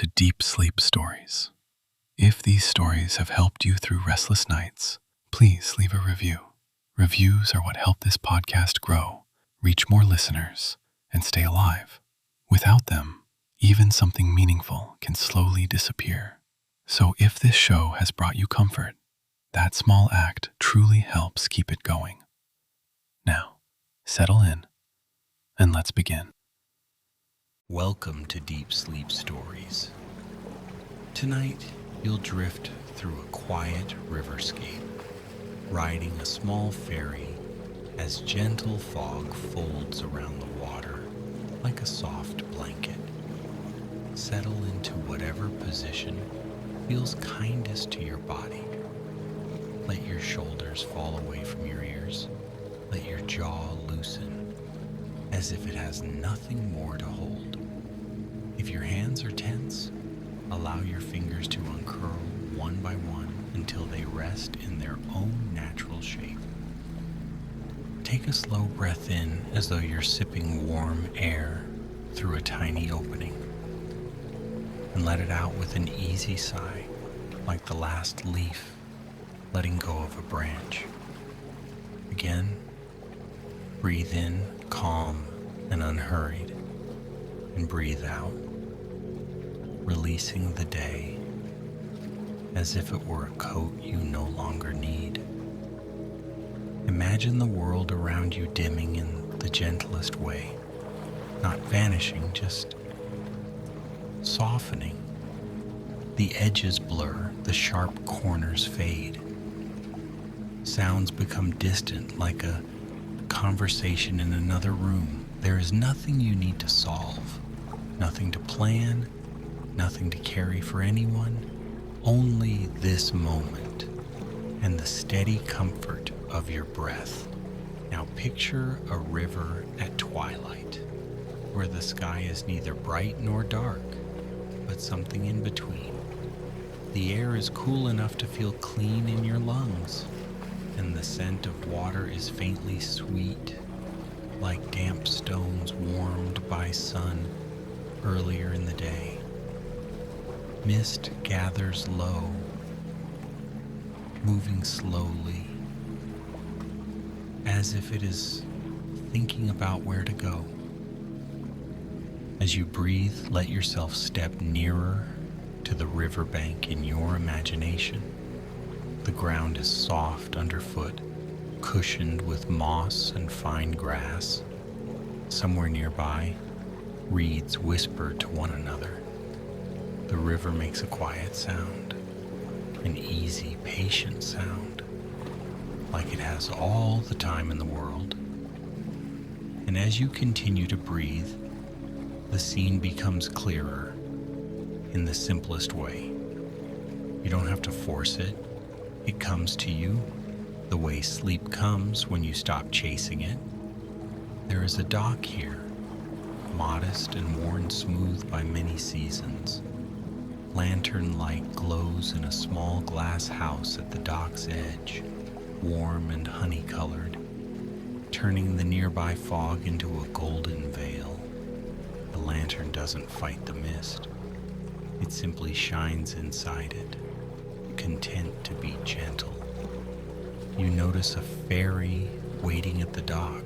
to Deep Sleep Stories. If these stories have helped you through restless nights, please leave a review. Reviews are what help this podcast grow, reach more listeners, and stay alive. Without them, even something meaningful can slowly disappear. So if this show has brought you comfort, that small act truly helps keep it going. Now, settle in, and let's begin. Welcome to Deep Sleep Stories. Tonight, you'll drift through a quiet riverscape, riding a small ferry as gentle fog folds around the water like a soft blanket. Settle into whatever position feels kindest to your body. Let your shoulders fall away from your ears. Let your jaw loosen, as if it has nothing more to hold. If your hands are tense, allow your fingers to uncurl one by one until they rest in their own natural shape. Take a slow breath in as though you're sipping warm air through a tiny opening, and let it out with an easy sigh, like the last leaf letting go of a branch. Again, breathe in, calm and unhurried, and breathe out, releasing the day as if it were a coat you no longer need. Imagine the world around you dimming in the gentlest way, not vanishing, just softening. The edges blur, the sharp corners fade. Sounds become distant, like a conversation in another room. There is nothing you need to solve, nothing to plan, nothing to carry for anyone, only this moment and the steady comfort of your breath. Now picture a river at twilight, where the sky is neither bright nor dark, but something in between. The air is cool enough to feel clean in your lungs, and the scent of water is faintly sweet, like damp stones warmed by sun earlier in the day. Mist gathers low, moving slowly, as if it is thinking about where to go. As you breathe, let yourself step nearer to the riverbank in your imagination. The ground is soft underfoot, cushioned with moss and fine grass. Somewhere nearby, reeds whisper to one another. The river makes a quiet sound, an easy, patient sound, like it has all the time in the world. And as you continue to breathe, the scene becomes clearer in the simplest way. You don't have to force it. It comes to you the way sleep comes when you stop chasing it. There is a dock here, modest and worn smooth by many seasons. Lantern light glows in a small glass house at the dock's edge, warm and honey-colored, turning the nearby fog into a golden veil. The lantern doesn't fight the mist. It simply shines inside it, content to be gentle. You notice a ferry waiting at the dock.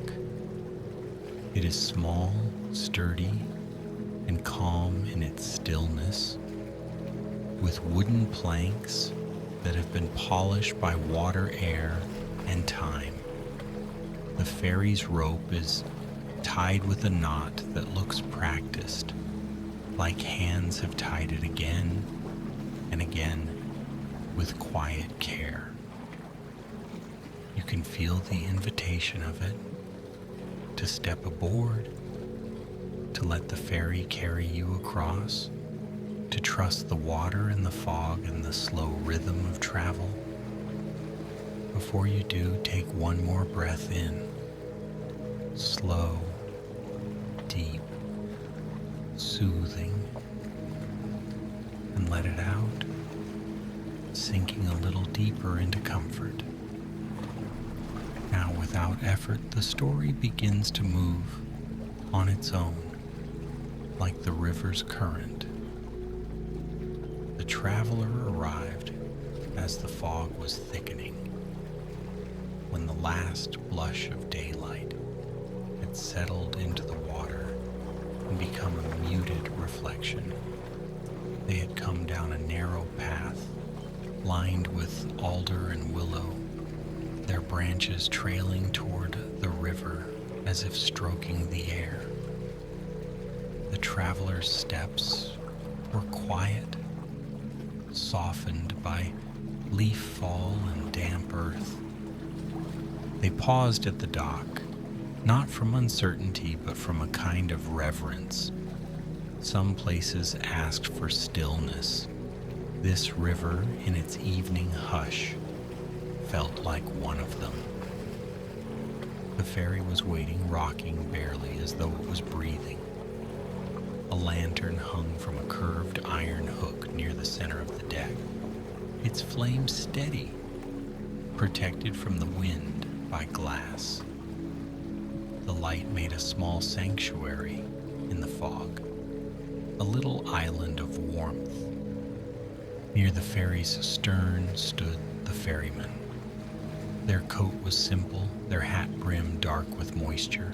It is small, sturdy, and calm in its stillness, with wooden planks that have been polished by water, air, and time. The ferry's rope is tied with a knot that looks practiced, like hands have tied it again and again with quiet care. You can feel the invitation of it to step aboard, to let the ferry carry you across, to trust the water and the fog and the slow rhythm of travel. Before you do, take one more breath in, slow, deep, soothing, and let it out, sinking a little deeper into comfort. Now, without effort, the story begins to move on its own, like the river's current. The traveler arrived as the fog was thickening. When the last blush of daylight had settled into the water and become a muted reflection, they had come down a narrow path lined with alder and willow, their branches trailing toward the river as if stroking the air. The traveler's steps were quiet, softened by leaf fall and damp earth. They paused at the dock, not from uncertainty, but from a kind of reverence. Some places asked for stillness. This river, in its evening hush, felt like one of them. The ferry was waiting, rocking barely as though it was breathing. A lantern hung from a curved iron hook near the center of the deck, its flame steady, protected from the wind by glass. The light made a small sanctuary in the fog, a little island of warmth. Near the ferry's stern stood the ferryman. Their coat was simple, their hat brim dark with moisture.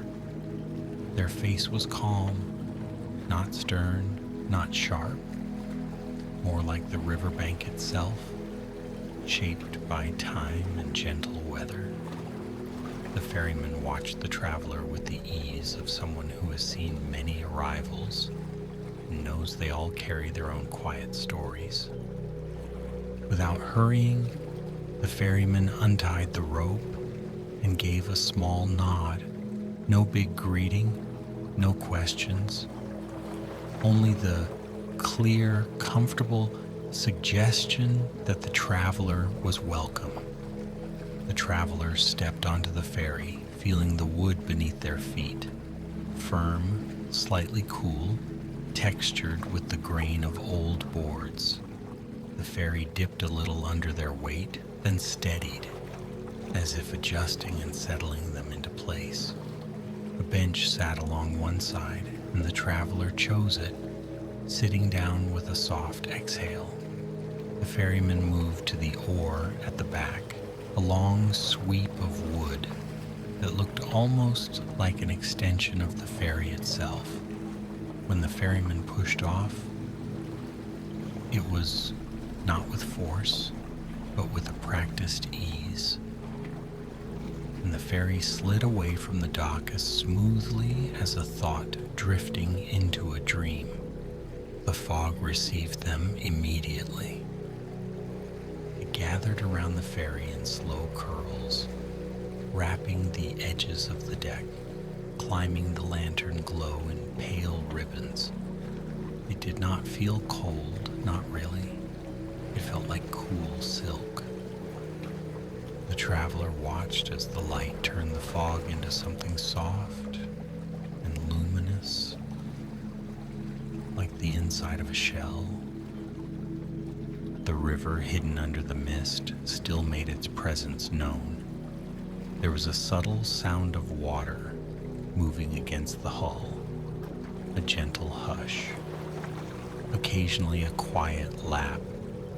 Their face was calm, not stern, not sharp, more like the riverbank itself, shaped by time and gentle weather. The ferryman watched the traveler with the ease of someone who has seen many arrivals and knows they all carry their own quiet stories. Without hurrying, the ferryman untied the rope and gave a small nod. No big greeting, no questions, only the clear, comfortable suggestion that the traveler was welcome. The travelers stepped onto the ferry, feeling the wood beneath their feet, firm, slightly cool, textured with the grain of old boards. The ferry dipped a little under their weight, then steadied, as if adjusting and settling them into place. A bench sat along one side, and the traveler chose it, sitting down with a soft exhale. The ferryman moved to the oar at the back, a long sweep of wood that looked almost like an extension of the ferry itself. When the ferryman pushed off, it was not with force, but with a practiced ease. And the ferry slid away from the dock as smoothly as a thought drifting into a dream. The fog received them immediately. It gathered around the ferry in slow curls, wrapping the edges of the deck, climbing the lantern glow in pale ribbons. It did not feel cold, not really. It felt like cool silk. The traveler watched as the light turned the fog into something soft and luminous, like the inside of a shell. The river, hidden under the mist, still made its presence known. There was a subtle sound of water moving against the hull, a gentle hush. Occasionally a quiet lap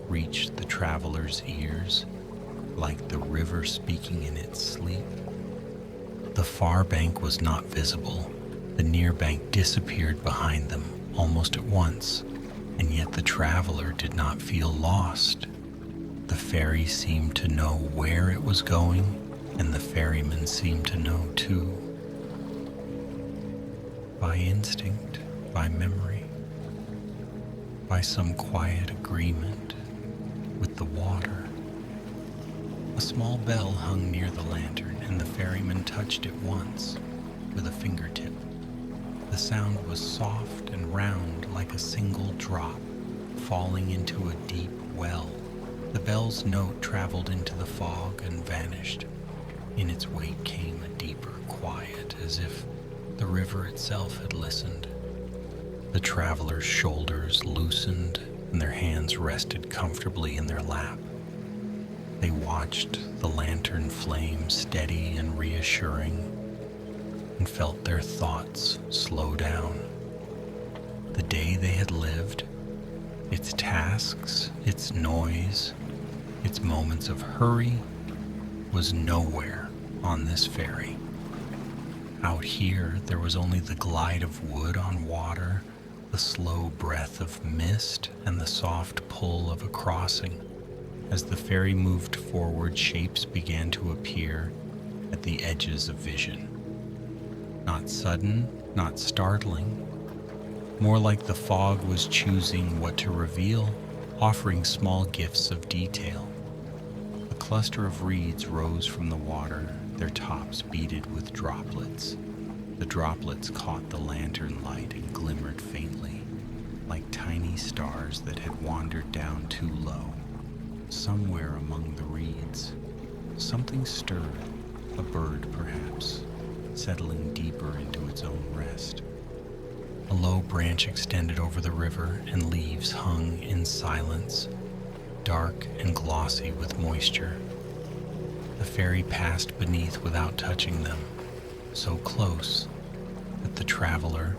reached the traveler's ears, like the river speaking in its sleep. The far bank was not visible. The near bank disappeared behind them almost at once, and yet the traveler did not feel lost. The ferry seemed to know where it was going, and the ferryman seemed to know too. By instinct, by memory, by some quiet agreement with the water. A small bell hung near the lantern, and the ferryman touched it once with a fingertip. The sound was soft and round like a single drop falling into a deep well. The bell's note traveled into the fog and vanished. In its wake came a deeper quiet, as if the river itself had listened. The traveler's shoulders loosened and their hands rested comfortably in their lap. They watched the lantern flame steady and reassuring and felt their thoughts slow down. The day they had lived, Its tasks, its noise, its moments of hurry was nowhere on this ferry. Out here, there was only the glide of wood on water, the slow breath of mist, and the soft pull of a crossing. As the ferry moved forward, shapes began to appear at the edges of vision. Not sudden, not startling. More like the fog was choosing what to reveal, offering small gifts of detail. A cluster of reeds rose from the water, their tops beaded with droplets. The droplets caught the lantern light and glimmered faintly, like tiny stars that had wandered down too low. Somewhere among the reeds, something stirred, a bird perhaps, settling deeper into its own rest. A low branch extended over the river, and leaves hung in silence, dark and glossy with moisture. The ferry passed beneath without touching them, so close that the traveler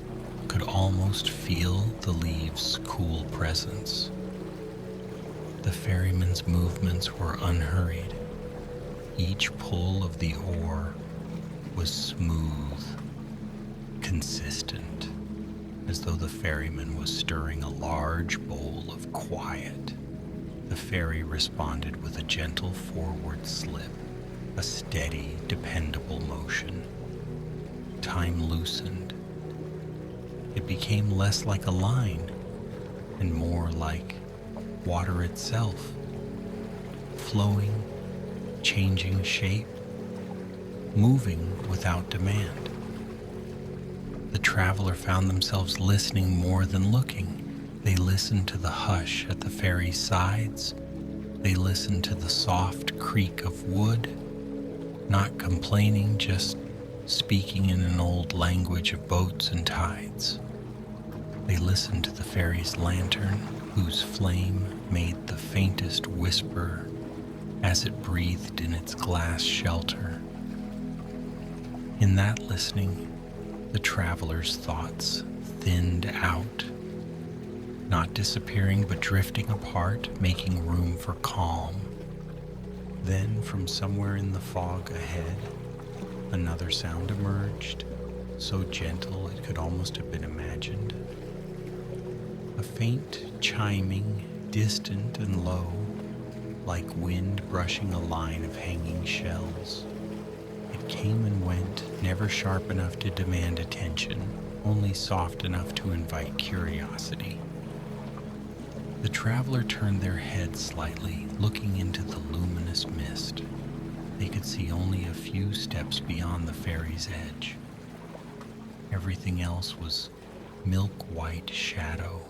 could almost feel the leaves' cool presence. The ferryman's movements were unhurried. Each pull of the oar was smooth, consistent, as though the ferryman was stirring a large bowl of quiet. The ferry responded with a gentle forward slip, a steady, dependable motion. Time loosened. It became less like a line and more like water itself, flowing, changing shape, moving without demand. The traveler found themselves listening more than looking. They listened to the hush at the ferry's sides. They listened to the soft creak of wood, not complaining, just speaking in an old language of boats and tides. They listened to the ferry's lantern, whose flame made the faintest whisper as it breathed in its glass shelter. In that listening, the traveler's thoughts thinned out, not disappearing but drifting apart, making room for calm. Then, from somewhere in the fog ahead, another sound emerged, so gentle it could almost have been imagined. A faint chiming, distant and low, like wind brushing a line of hanging shells. It came and went, never sharp enough to demand attention, only soft enough to invite curiosity. The traveler turned their head slightly, looking into the luminous mist. They could see only a few steps beyond the ferry's edge. Everything else was milk-white shadow,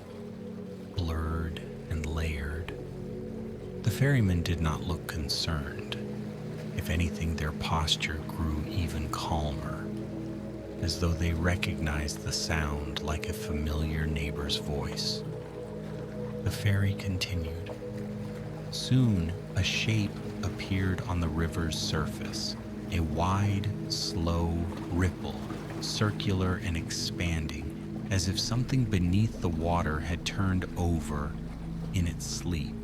blurred and layered. The ferrymen did not look concerned. If anything, their posture grew even calmer, as though they recognized the sound like a familiar neighbor's voice. The ferry continued. Soon, a shape appeared on the river's surface, a wide, slow ripple, circular and expanding, as if something beneath the water had turned over in its sleep.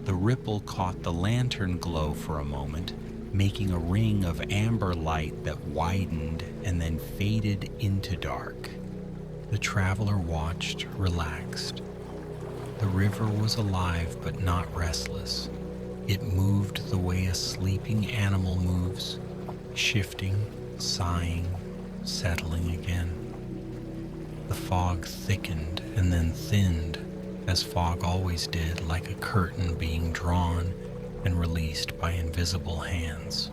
The ripple caught the lantern glow for a moment, making a ring of amber light that widened and then faded into dark. The traveler watched, relaxed. The river was alive but not restless. It moved the way a sleeping animal moves, shifting, sighing, settling again. The fog thickened and then thinned, as fog always did, like a curtain being drawn and released by invisible hands.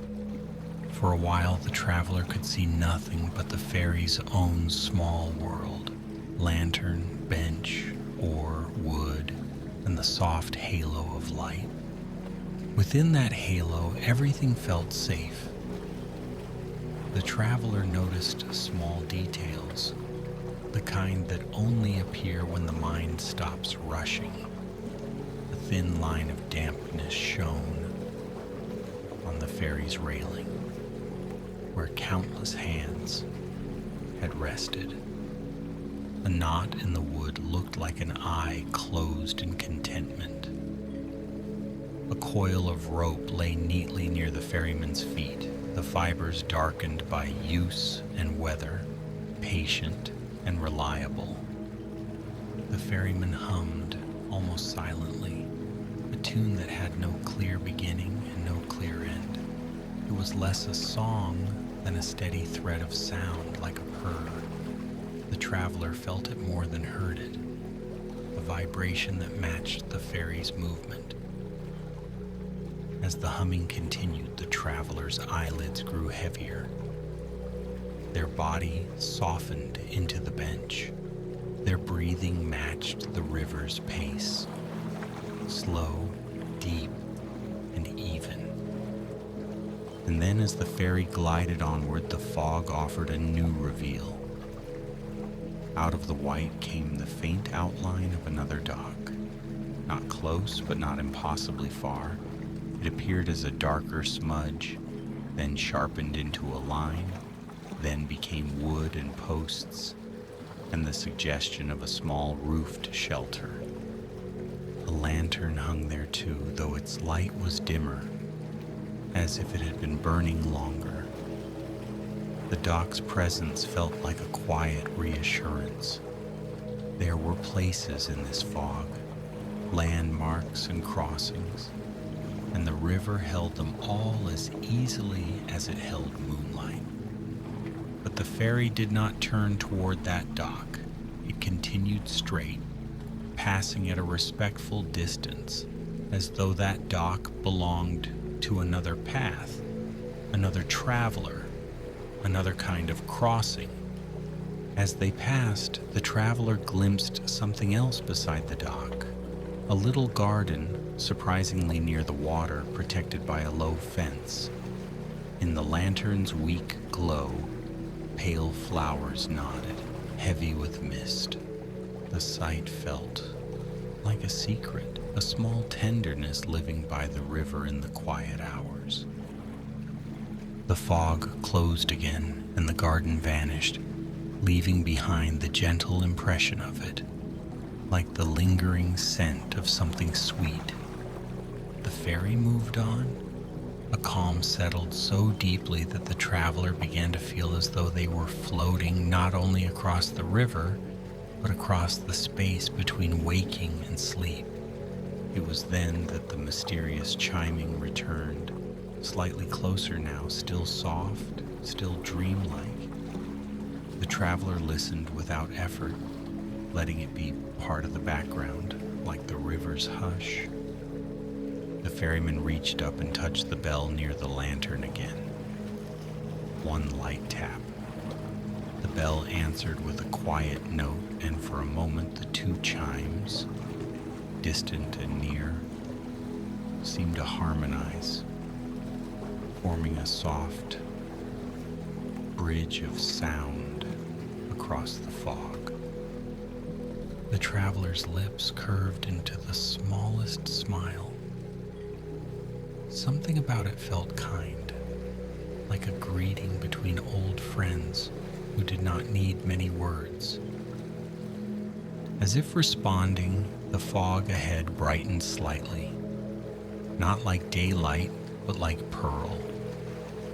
For a while, the traveler could see nothing but the ferry's own small world: lantern, bench, oar, wood, and the soft halo of light. Within that halo, everything felt safe. The traveler noticed small details, the kind that only appear when the mind stops rushing. A thin line of dampness shone on the ferry's railing, where countless hands had rested. A knot in the wood looked like an eye closed in contentment. A coil of rope lay neatly near the ferryman's feet, the fibers darkened by use and weather, patient and reliable. The ferryman hummed, almost silently, a tune that had no clear beginning and no clear end. It was less a song than a steady thread of sound, like a purr. The traveler felt it more than heard it, a vibration that matched the ferry's movement. As the humming continued, the traveler's eyelids grew heavier. Their body softened into the bench. Their breathing matched the river's pace, slow, deep, and even. And then as the ferry glided onward, the fog offered a new reveal. Out of the white came the faint outline of another dock. Not close, but not impossibly far. It appeared as a darker smudge, then sharpened into a line, then became wood and posts, and the suggestion of a small roofed shelter. A lantern hung there too, though its light was dimmer, as if it had been burning longer. The dock's presence felt like a quiet reassurance. There were places in this fog, landmarks and crossings, and the river held them all as easily as it held moonlight. But the ferry did not turn toward that dock. It continued straight, passing at a respectful distance, as though that dock belonged to another path, another traveler, another kind of crossing. As they passed, the traveler glimpsed something else beside the dock, a little garden, surprisingly near the water, protected by a low fence. In the lantern's weak glow, pale flowers nodded, heavy with mist. The sight felt like a secret, a small tenderness living by the river in the quiet hours. The fog closed again, and the garden vanished, leaving behind the gentle impression of it, like the lingering scent of something sweet. The ferry moved on. A calm settled so deeply that the traveler began to feel as though they were floating not only across the river, but across the space between waking and sleep. It was then that the mysterious chiming returned, slightly closer now, still soft, still dreamlike. The traveler listened without effort, letting it be part of the background, like the river's hush. The ferryman reached up and touched the bell near the lantern again. One light tap. The bell answered with a quiet note, and for a moment the two chimes, distant and near, seemed to harmonize, forming a soft bridge of sound across the fog. The traveler's lips curved into the smallest smile. Something about it felt kind, like a greeting between old friends who did not need many words. As if responding, the fog ahead brightened slightly, not like daylight, but like pearl.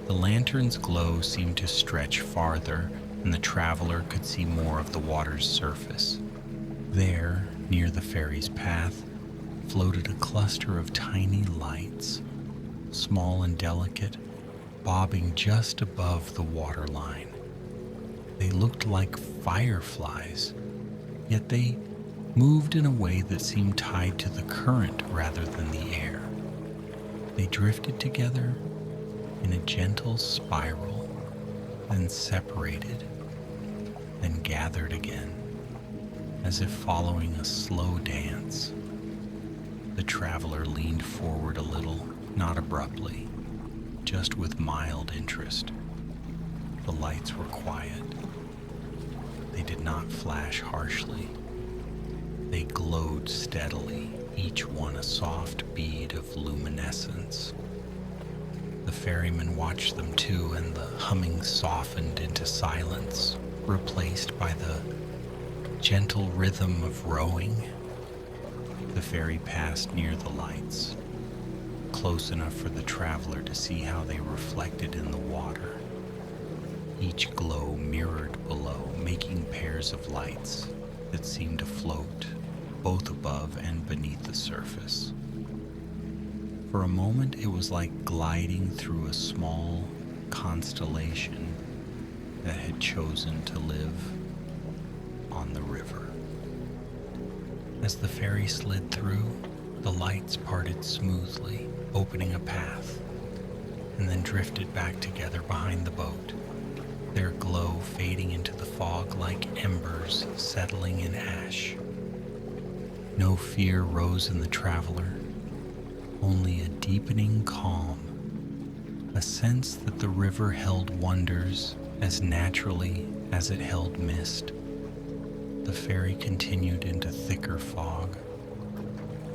The lantern's glow seemed to stretch farther, and the traveler could see more of the water's surface. There, near the ferry's path, floated a cluster of tiny lights, small and delicate, bobbing just above the waterline. They looked like fireflies, yet they moved in a way that seemed tied to the current rather than the air. They drifted together in a gentle spiral, then separated, then gathered again, as if following a slow dance. The traveler leaned forward a little, not abruptly, just with mild interest. The lights were quiet. They did not flash harshly. They glowed steadily, each one a soft bead of luminescence. The ferryman watched them too, and the humming softened into silence, replaced by the gentle rhythm of rowing. The ferry passed near the lights, close enough for the traveler to see how they reflected in the water. Each glow mirrored below, making pairs of lights that seemed to float both above and beneath the surface. For a moment, it was like gliding through a small constellation that had chosen to live on the river. As the ferry slid through, the lights parted smoothly, opening a path, and then drifted back together behind the boat, their glow fading into the fog like embers settling in ash. No fear rose in the traveler, only a deepening calm, a sense that the river held wonders as naturally as it held mist. The ferry continued into thicker fog.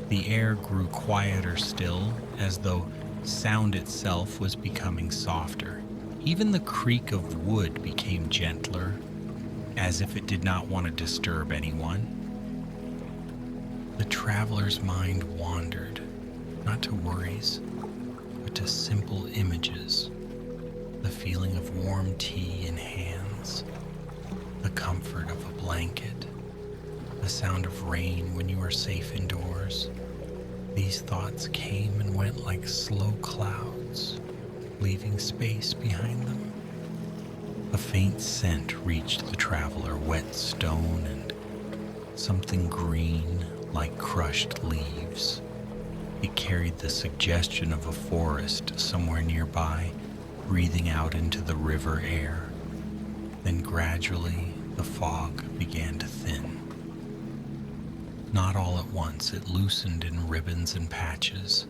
The air grew quieter still, as though sound itself was becoming softer. Even the creak of wood became gentler, as if it did not want to disturb anyone. The traveler's mind wandered, not to worries, but to simple images. The feeling of warm tea in hands, the comfort of a blanket, the sound of rain when you are safe indoors. These thoughts came and went like slow clouds, leaving space behind them. A faint scent reached the traveler, wet stone and something green like crushed leaves. It carried the suggestion of a forest somewhere nearby, breathing out into the river air. Then gradually, the fog began to thin. Not all at once, it loosened in ribbons and patches.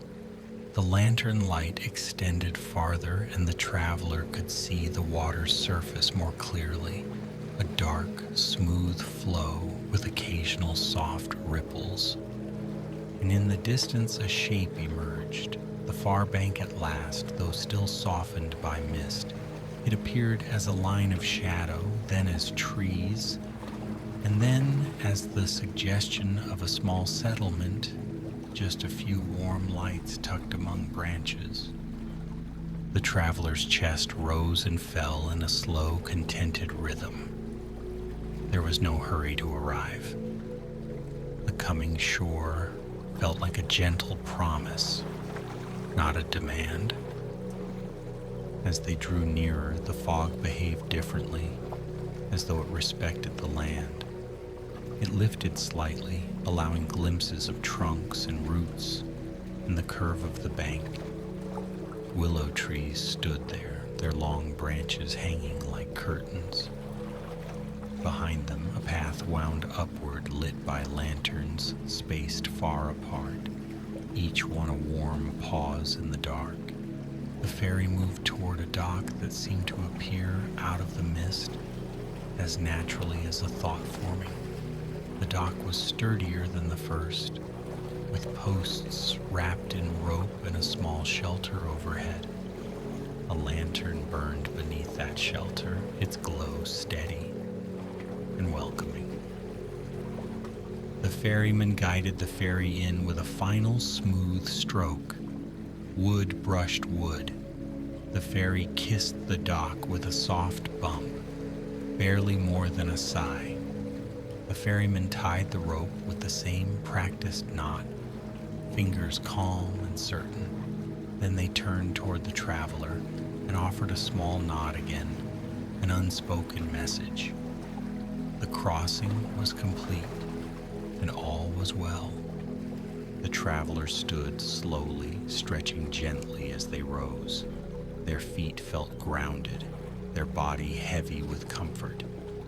The lantern light extended farther, and the traveler could see the water's surface more clearly, a dark, smooth flow with occasional soft ripples. And in the distance, a shape emerged, the far bank at last, though still softened by mist. It appeared as a line of shadow, then as trees, and then as the suggestion of a small settlement, just a few warm lights tucked among branches. The traveler's chest rose and fell in a slow, contented rhythm. There was no hurry to arrive. The coming shore felt like a gentle promise, not a demand. As they drew nearer, the fog behaved differently, as though it respected the land. It lifted slightly, allowing glimpses of trunks and roots and the curve of the bank. Willow trees stood there, their long branches hanging like curtains. Behind them, a path wound upward, lit by lanterns spaced far apart, each one a warm pause in the dark. The ferry moved toward a dock that seemed to appear out of the mist as naturally as a thought forming. The dock was sturdier than the first, with posts wrapped in rope and a small shelter overhead. A lantern burned beneath that shelter, its glow steady and welcoming. The ferryman guided the ferry in with a final smooth stroke. Wood brushed wood. The ferry kissed the dock with a soft bump, barely more than a sigh. The ferryman tied the rope with the same practiced knot, fingers calm and certain. Then they turned toward the traveler and offered a small nod again, an unspoken message. The crossing was complete, and all was well. The traveler stood slowly, stretching gently as they rose. Their feet felt grounded, their body heavy with comfort,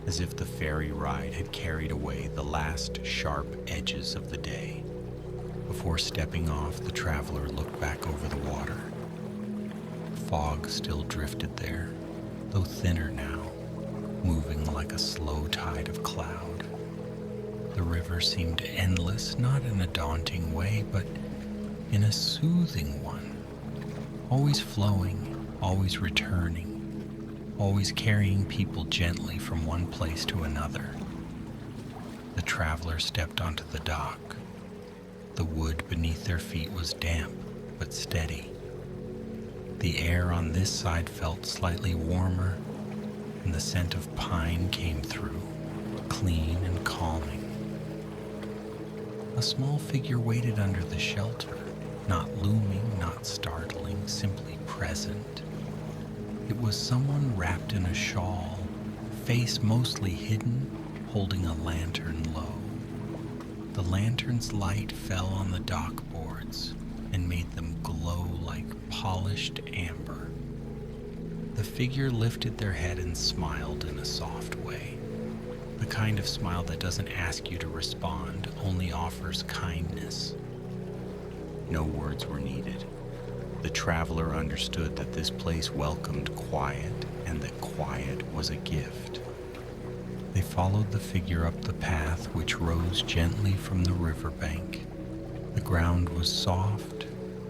as if the ferry ride had carried away the last sharp edges of the day. Before stepping off, the traveler looked back over the water. Fog still drifted there, though thinner now, moving like a slow tide of cloud. The river seemed endless, not in a daunting way, but in a soothing one, always flowing, always returning, always carrying people gently from one place to another. The traveler stepped onto the dock. The wood beneath their feet was damp but steady. The air on this side felt slightly warmer, and the scent of pine came through, clean and calming. A small figure waited under the shelter, not looming, not startling, simply present. It was someone wrapped in a shawl, face mostly hidden, holding a lantern low. The lantern's light fell on the dock boards and made them glow like polished amber. The figure lifted their head and smiled in a soft way. The kind of smile that doesn't ask you to respond, only offers kindness. No words were needed. The traveler understood that this place welcomed quiet and that quiet was a gift. They followed the figure up the path which rose gently from the riverbank. The ground was soft,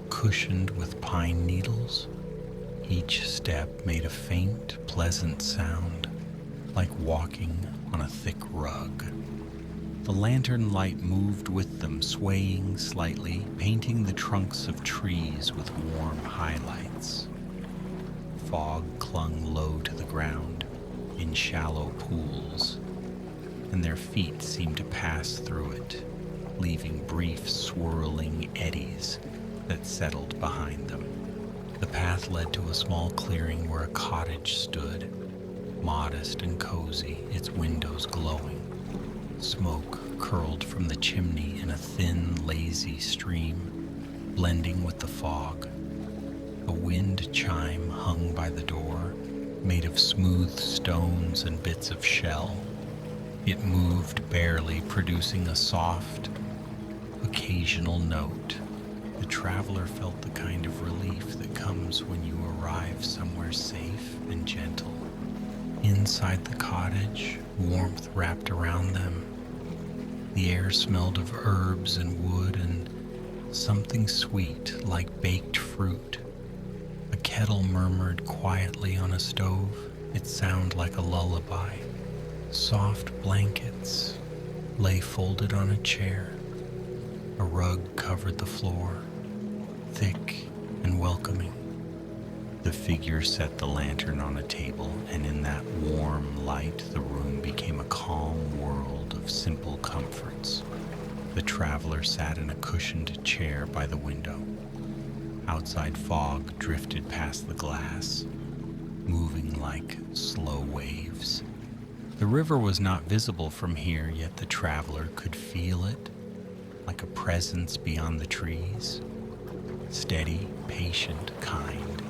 cushioned with pine needles. Each step made a faint, pleasant sound, like walking on a thick rug. The lantern light moved with them, swaying slightly, painting the trunks of trees with warm highlights. Fog clung low to the ground, in shallow pools, and their feet seemed to pass through it, leaving brief swirling eddies that settled behind them. The path led to a small clearing where a cottage stood, modest and cozy, its windows glowing. Smoke curled from the chimney in a thin, lazy stream, blending with the fog. A wind chime hung by the door, made of smooth stones and bits of shell. It moved barely, producing a soft, occasional note. The traveler felt the kind of relief that comes when you arrive somewhere safe and gentle. Inside the cottage, warmth wrapped around them. The air smelled of herbs and wood and something sweet like baked fruit. A kettle murmured quietly on a stove, its sound like a lullaby. Soft blankets lay folded on a chair. A rug covered the floor, thick and welcoming. The figure set the lantern on a table, and in that warm light, the room became a calm world of simple comforts. The traveler sat in a cushioned chair by the window. Outside fog drifted past the glass, moving like slow waves. The river was not visible from here, yet the traveler could feel it, like a presence beyond the trees. Steady, patient, kind.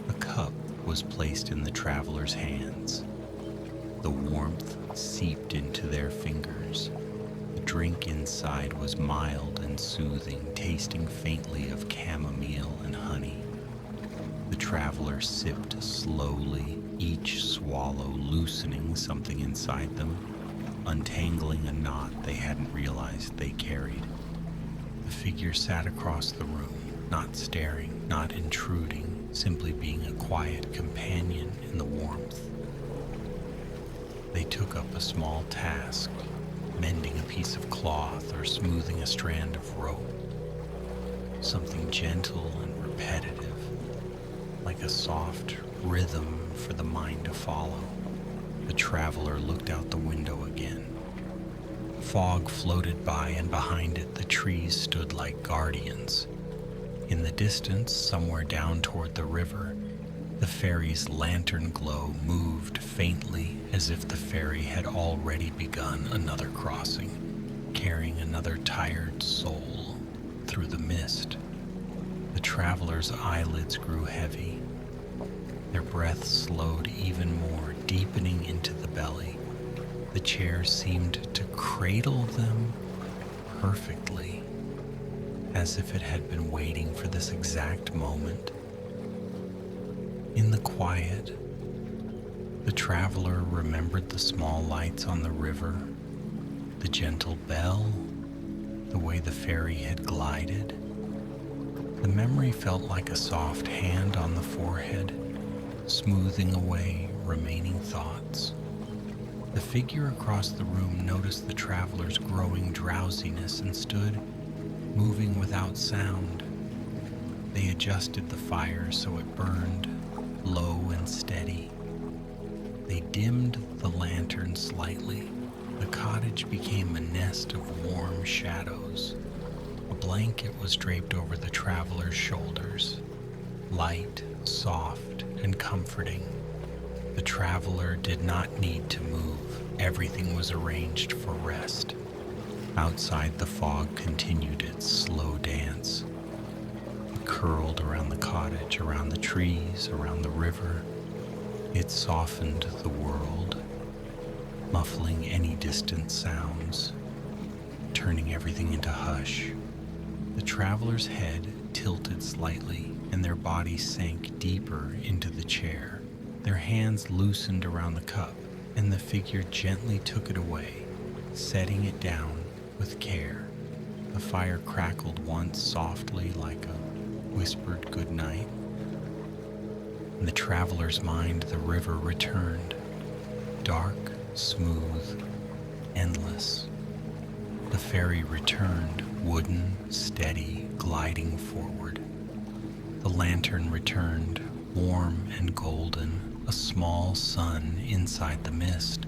A cup was placed in the traveler's hands. The warmth seeped into their fingers. The drink inside was mild and soothing, tasting faintly of chamomile and honey. The traveler sipped slowly, each swallow loosening something inside them, untangling a knot they hadn't realized they carried. The figure sat across the room, not staring, not intruding, simply being a quiet companion in the warmth. They took up a small task, mending a piece of cloth or smoothing a strand of rope. Something gentle and repetitive, like a soft rhythm for the mind to follow. The traveler looked out the window again. Fog floated by, and behind it the trees stood like guardians. In the distance, somewhere down toward the river, the ferry's lantern glow moved faintly, as if the ferry had already begun another crossing, carrying another tired soul through the mist. The traveler's eyelids grew heavy. Their breath slowed even more, deepening into the belly. The chair seemed to cradle them perfectly, as if it had been waiting for this exact moment. In the quiet, the traveler remembered the small lights on the river, the gentle bell, the way the ferry had glided. The memory felt like a soft hand on the forehead, smoothing away remaining thoughts. The figure across the room noticed the traveler's growing drowsiness and stood, moving without sound. They adjusted the fire so it burned low and steady. They dimmed the lantern slightly. The cottage became a nest of warm shadows. A blanket was draped over the traveler's shoulders, light, soft, and comforting. The traveler did not need to move. Everything was arranged for rest. Outside, the fog continued its slow dance. It curled around the cottage, around the trees, around the river. It softened the world, muffling any distant sounds, turning everything into hush. The traveler's head tilted slightly, and their bodies sank deeper into the chair. Their hands loosened around the cup, and the figure gently took it away, setting it down with care. The fire crackled once softly like a whispered good night. In the traveler's mind, the river returned, dark, smooth, endless. The ferry returned, wooden, steady, gliding forward. The lantern returned, warm and golden, a small sun inside the mist.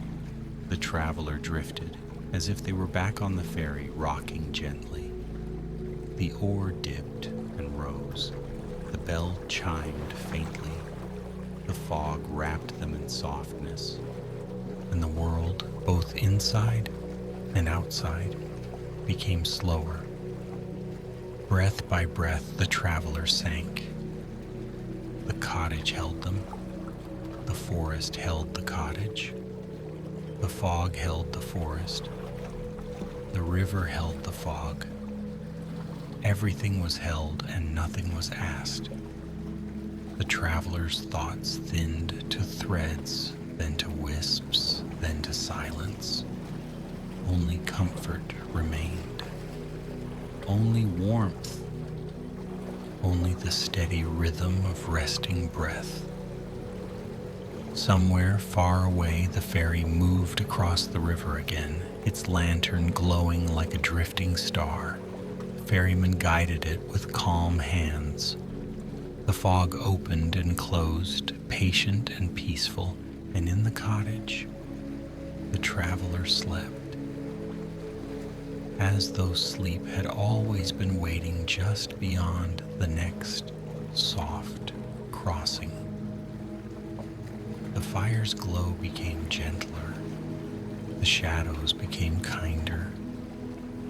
The traveler drifted, as if they were back on the ferry, rocking gently. The oar dipped and rose. The bell chimed faintly. The fog wrapped them in softness, and the world, both inside and outside, became slower. Breath by breath, the traveler sank. The cottage held them. The forest held the cottage. The fog held the forest. The river held the fog. Everything was held and nothing was asked. The traveler's thoughts thinned to threads, then to wisps, then to silence. Only comfort remained. Only warmth. Only the steady rhythm of resting breath. Somewhere far away, the ferry moved across the river again, its lantern glowing like a drifting star. The ferryman guided it with calm hands. The fog opened and closed, patient and peaceful, and in the cottage, the traveler slept, as though sleep had always been waiting just beyond the next soft crossing. The fire's glow became gentler. The shadows became kinder.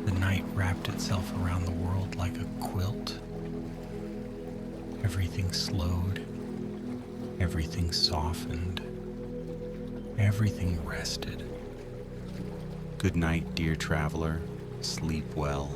The night wrapped itself around the world like a quilt. Everything slowed. Everything softened. Everything rested. Good night, dear traveler. Sleep well.